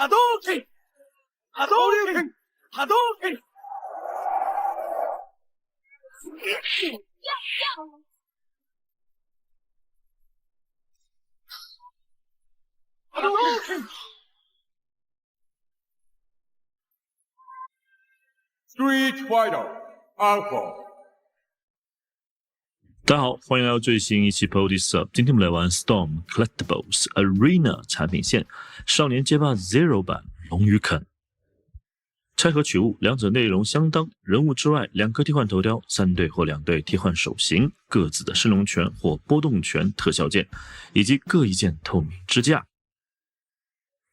Hadouken! Hadouken! Hadouken! Hadouken! Street Fighter Alpha。大家好，欢迎来到最新一期 Podis Up。今天我们来玩 Storm Collectibles Arena 产品线少年街霸 Zero 版龙与肯。拆盒取物，两者内容相当。人物之外，2颗替换头雕，3队或2队替换手型，各自的升龙拳或波动拳特效键，以及各一件透明支架。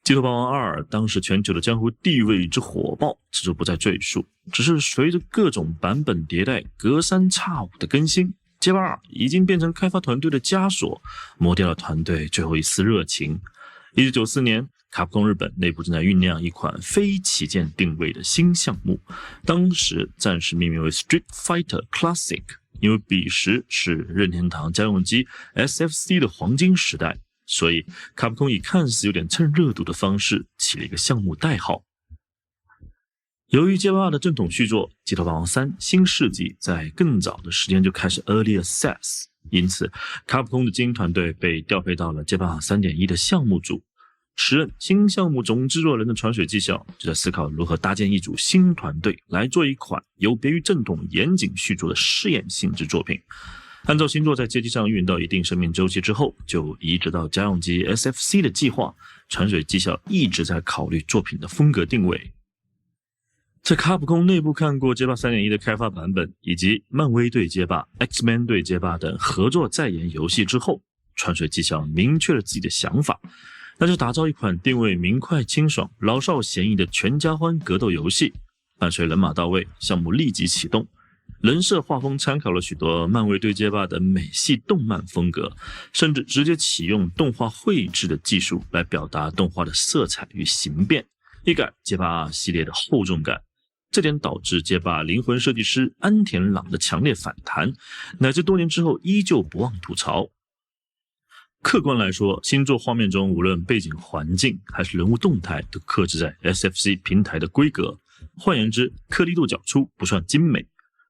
街头霸王2当时全球的江湖地位之火爆，此处不再赘述。只是随着各种版本迭代，隔三差五的更新，街霸2已经变成开发团队的枷锁，磨掉了团队最后一丝热情。1994年，卡普空日本内部正在酝酿一款非旗舰定位的新项目，当时暂时命名为 Street Fighter Classic， 因为彼时是任天堂家用机 SFC 的黄金时代，所以卡普空以看似有点蹭热度的方式起了一个项目代号。由于街霸2的正统续作《街头霸王3：新世纪》在更早的时间就开始 Early Access， 因此卡普空的精英团队被调配到了街霸 3.1 的项目组。时任新项目总制作人的船水技校就在思考如何搭建一组新团队来做一款有别于正统严谨续作的试验性质作品。按照新作在街机上运到一定生命周期之后，就移植到家用机 SFC 的计划，船水技校一直在考虑作品的风格定位。在卡普空内部看过街霸 3.1 的开发版本，以及漫威对街霸、X-Men 对街霸等合作在研游戏之后，船水技校明确了自己的想法，那就是打造一款定位明快清爽、老少咸宜的全家欢格斗游戏。伴随人马到位，项目立即启动。人设画风参考了许多漫威对街霸的美系动漫风格，甚至直接启用动画绘制的技术来表达动画的色彩与形变，一改街霸2系列的厚重感。这点导致街霸灵魂设计师安田朗的强烈反弹，乃至多年之后依旧不忘吐槽。客观来说，新作画面中无论背景环境还是人物动态都克制在 SFC 平台的规格，换言之，颗粒度较粗，不算精美。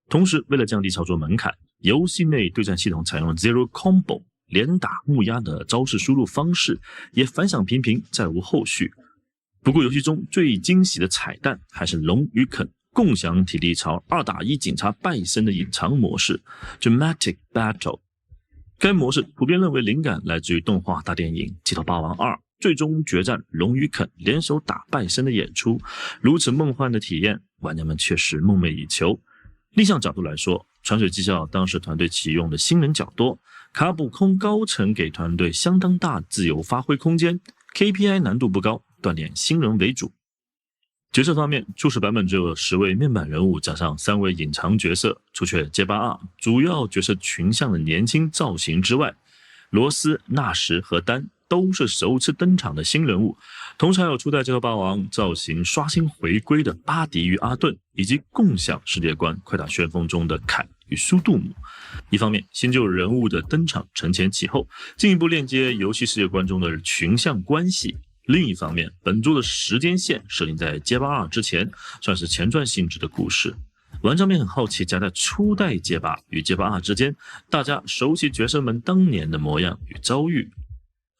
同时，为了降低操作门槛，游戏内对战系统采用了 Zero Combo 连打木压的招式输入方式，也反响平平，再无后续。不过游戏中最惊喜的彩蛋还是龙与肯共享体力槽2打1警察拜森的隐藏模式 Dramatic Battle。 该模式普遍认为灵感来自于动画大电影《街头霸王2》最终决战龙与肯联手打拜森的演出，如此梦幻的体验，玩家们确实梦寐以求。立项角度来说，船水技校当时团队启用的新人较多，卡普空高层给团队相当大自由发挥空间， KPI 难度不高，锻炼新人为主。角色方面，初始版本只有10位面板人物加上3位隐藏角色，除却街霸2主要角色群像的年轻造型之外，罗斯、纳什和丹都是首次登场的新人物，同时还有初代街头霸王造型刷新回归的巴迪与阿顿，以及共享世界观快打旋风中的凯与苏杜姆。一方面，新旧人物的登场承前启后，进一步链接游戏世界观中的群像关系。另一方面，本作的时间线设定在街霸2之前，算是前传性质的故事。玩家们很好奇夹在初代街霸与街霸2之间，大家熟悉角色们当年的模样与遭遇。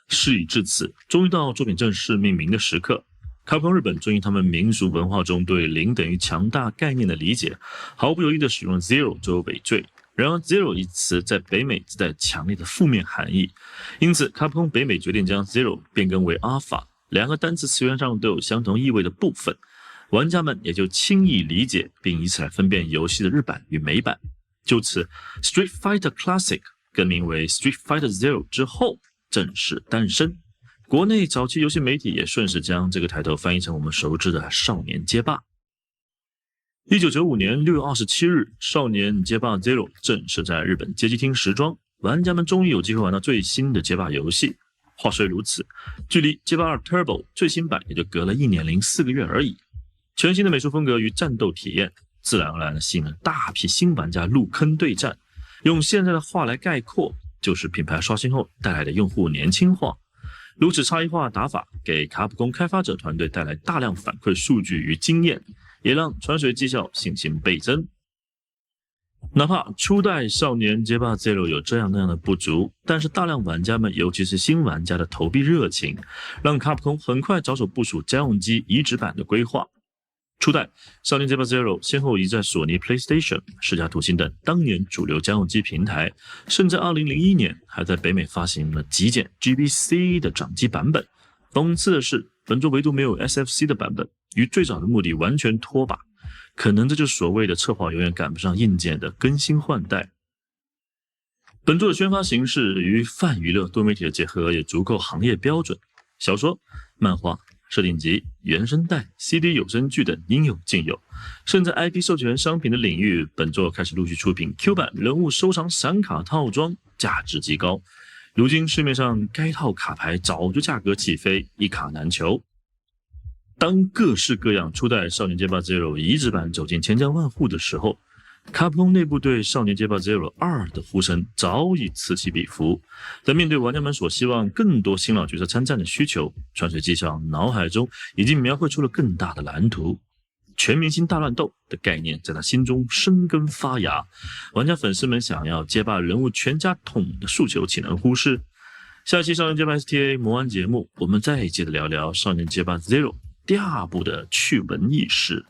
事已至此，终于到作品正式命名的时刻。卡普空日本遵循他们民俗文化中对零等于强大概念的理解，毫不犹豫地使用 Zero 作为尾缀。然而 Zero 一词在北美自带强烈的负面含义，因此卡普空北美决定将 Zero 变更为 Alpha， 2个单词词源上都有相同意味的部分，玩家们也就轻易理解，并以此来分辨游戏的日版与美版。就此 Street Fighter Classic 更名为 Street Fighter Zero 之后正式诞生。国内早期游戏媒体也顺势将这个抬头翻译成我们熟知的少年街霸。1995年6月27日，少年街霸 Zero 正式在日本街机厅时装，玩家们终于有机会玩到最新的街霸游戏。话虽如此，距离街霸2 Turbo 最新版也就隔了1年零4个月而已。全新的美术风格与战斗体验，自然而然地吸引了大批新玩家入坑对战。用现在的话来概括，就是品牌刷新后带来的用户年轻化。如此差异化打法给卡普空开发者团队带来大量反馈数据与经验，也让传水技校信心倍增。哪怕初代少年街霸 Zero 有这样那样的不足，但是大量玩家们，尤其是新玩家的投币热情，让卡普空很快着手部署家用机移植版的规划。初代少年街霸 Zero 先后移在索尼 PlayStation、世嘉图形等当年主流家用机平台，甚至2001年还在北美发行了极简 GBC 的掌机版本。讽刺的是，本作唯独没有 SFC 的版本，与最早的目的完全脱靶。可能这就是所谓的策划永远赶不上硬件的更新换代。本作的宣发形式与泛娱乐多媒体的结合也足够行业标准，小说、漫画、设定集、原声带、CD 有声剧等应有尽有，甚至 IP 授权商品的领域，本作开始陆续出品 Q 版人物收藏闪卡套装，价值极高。如今市面上该套卡牌早就价格起飞，一卡难求。当各式各样初代少年街霸 Zero 移植版走进千家万户的时候，卡普空内部对少年街霸 Zero 2的呼声早已此起彼伏。在面对玩家们所希望更多新老角色参战的需求，传水技校脑海中已经描绘出了更大的蓝图。全明星大乱斗的概念在他心中生根发芽，玩家粉丝们想要街霸人物全家桶的诉求岂能忽视？下期少年街霸 STA 魔玩节目，我们再接着聊聊少年街霸 Zero第2部的趣闻轶事。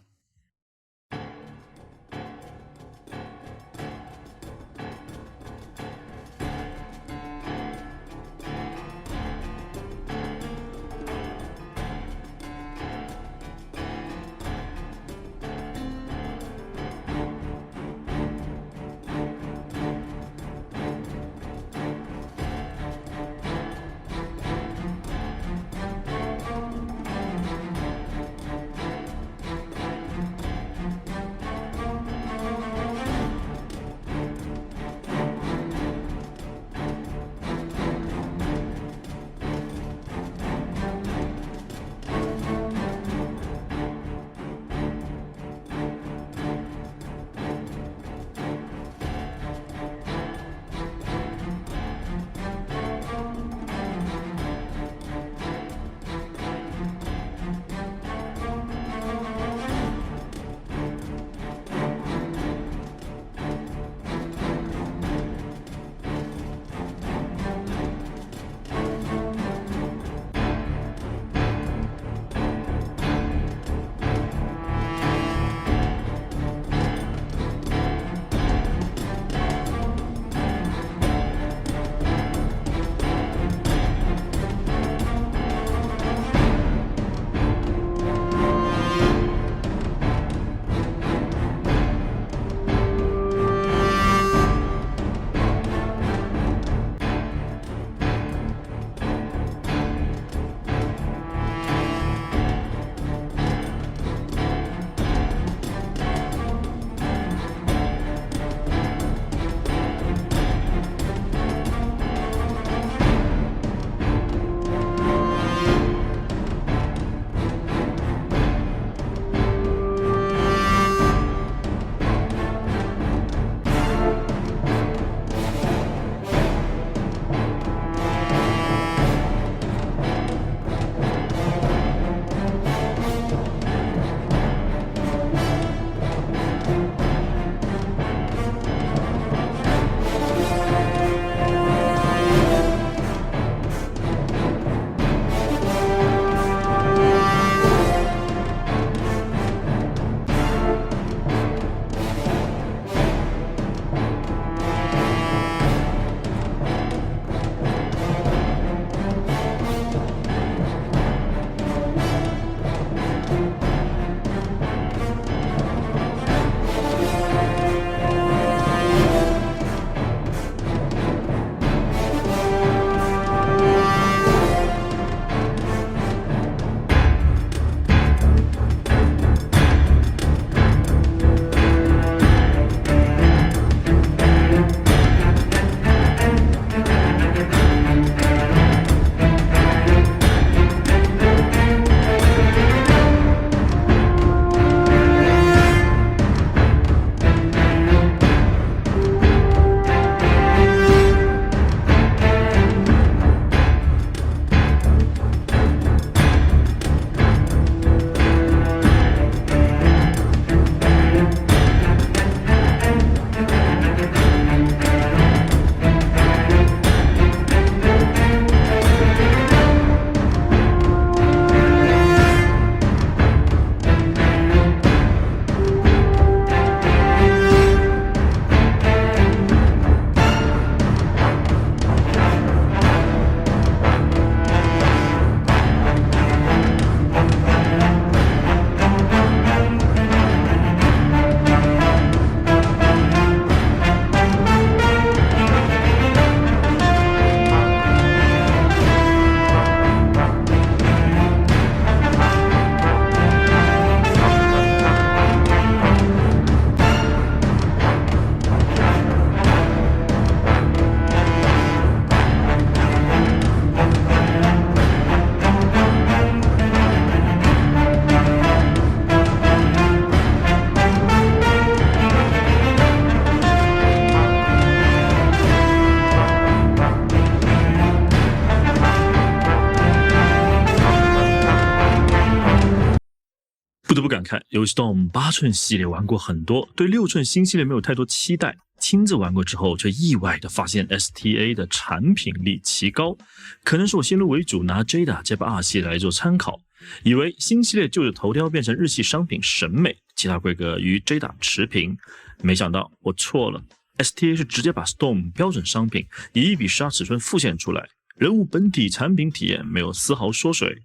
得不感慨，由于 Storm 8寸系列玩过很多，对6寸新系列没有太多期待，亲自玩过之后，却意外的发现 STA 的产品力奇高。可能是我先入为主，拿 Jada 接把2系列来做参考，以为新系列就着头雕变成日系商品审美，其他规格与 Jada 持平。没想到我错了 ，STA 是直接把 Storm 标准商品以1:12尺寸复现出来，人物本体产品体验没有丝毫缩水。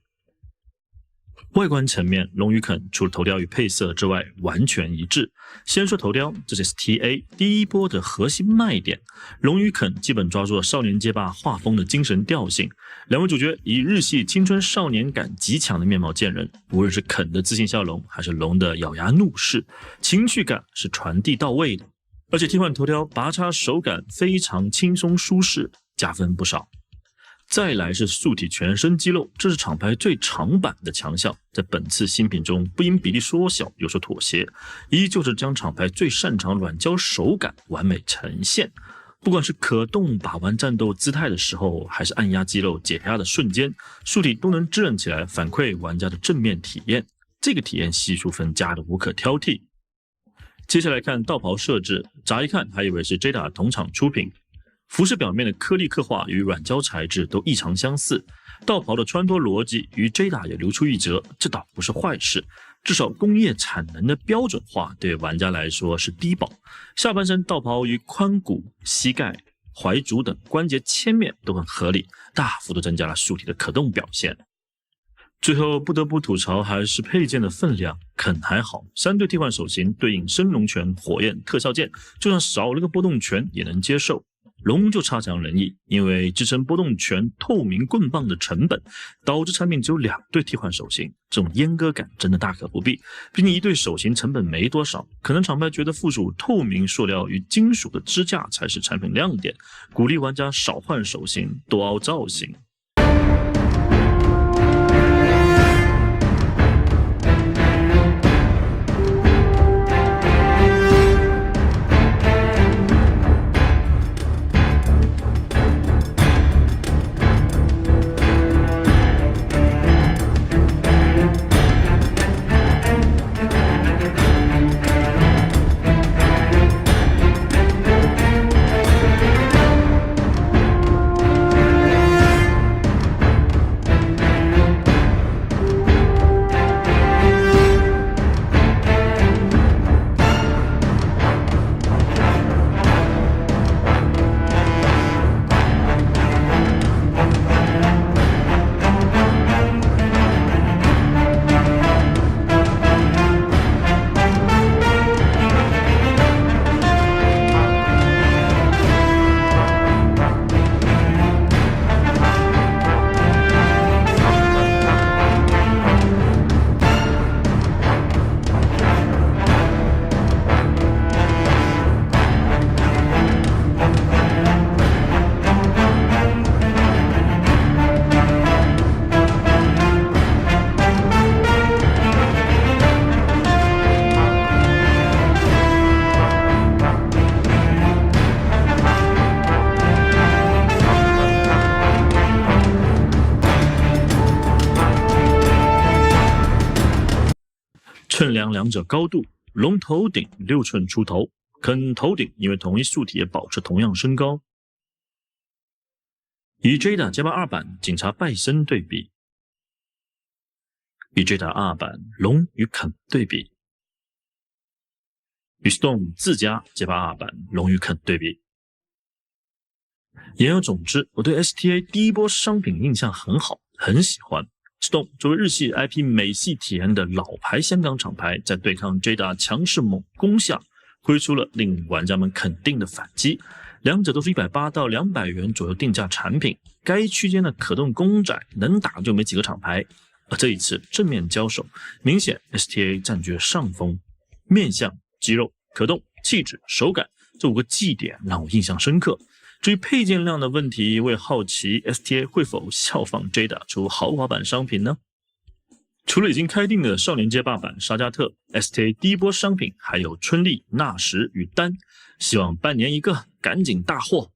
外观层面，龙与肯除了头雕与配色之外完全一致。先说头雕，这是 STA 第一波的核心卖点。龙与肯基本抓住了少年街霸画风的精神调性，两位主角以日系青春少年感极强的面貌见人，无论是肯的自信笑容，还是龙的咬牙怒视，情绪感是传递到位的。而且替换头雕拔插手感非常轻松舒适，加分不少。再来是素体全身肌肉，这是厂牌最长版的强项，在本次新品中不因比例缩小有所妥协，依旧是将厂牌最擅长软胶手感完美呈现。不管是可动把玩战斗姿态的时候，还是按压肌肉解压的瞬间，素体都能支棱起来，反馈玩家的正面体验。这个体验系数分加的无可挑剔。接下来看道袍设置，乍一看还以为是 Jada 同厂出品。服饰表面的颗粒刻画与软胶材质都异常相似，道袍的穿脱逻辑与 Jada 也如出一辙，这倒不是坏事，至少工业产能的标准化对玩家来说是低保。下半身道袍与髋骨、膝盖、踝足等关节切面都很合理，大幅度增加了素体的可动表现。最后不得不吐槽还是配件的分量，肯还好，3对替换手型对应升龙拳、火焰、特效剑，就算少了个波动拳也能接受。龙就差强人意，因为支撑波动拳透明棍棒的成本，导致产品只有2对替换手型，这种阉割感真的大可不必。毕竟1对手型成本没多少，可能厂牌觉得附属透明塑料与金属的支架才是产品亮点，鼓励玩家少换手型，多凹造型。寸量两者高度，龙头顶6寸出头，肯头顶因为同一素体也保持同样身高。与 Jada 街霸2版警察拜森对比，与 Jada 2版龙与肯对比，与 Storm 自家街霸2版龙与肯对比。言而总之，我对 STA 第一波商品印象很好，很喜欢。Storm 作为日系 IP 美系体验的老牌香港厂牌，在对抗 Jada 强势猛攻下，挥出了令玩家们肯定的反击。两者都是180到200元左右定价产品，该区间的可动公仔能打就没几个厂牌。而这一次正面交手，明显 STA 占据了上风。面相、肌肉、可动、气质、手感这5个技点让我印象深刻。至于配件量的问题，我也好奇 STA 会否效仿 Jada 出豪华版商品呢？除了已经开定的少年街霸版沙加特 ，STA 第一波商品还有春丽、纳什与丹，希望半年一个，赶紧大货。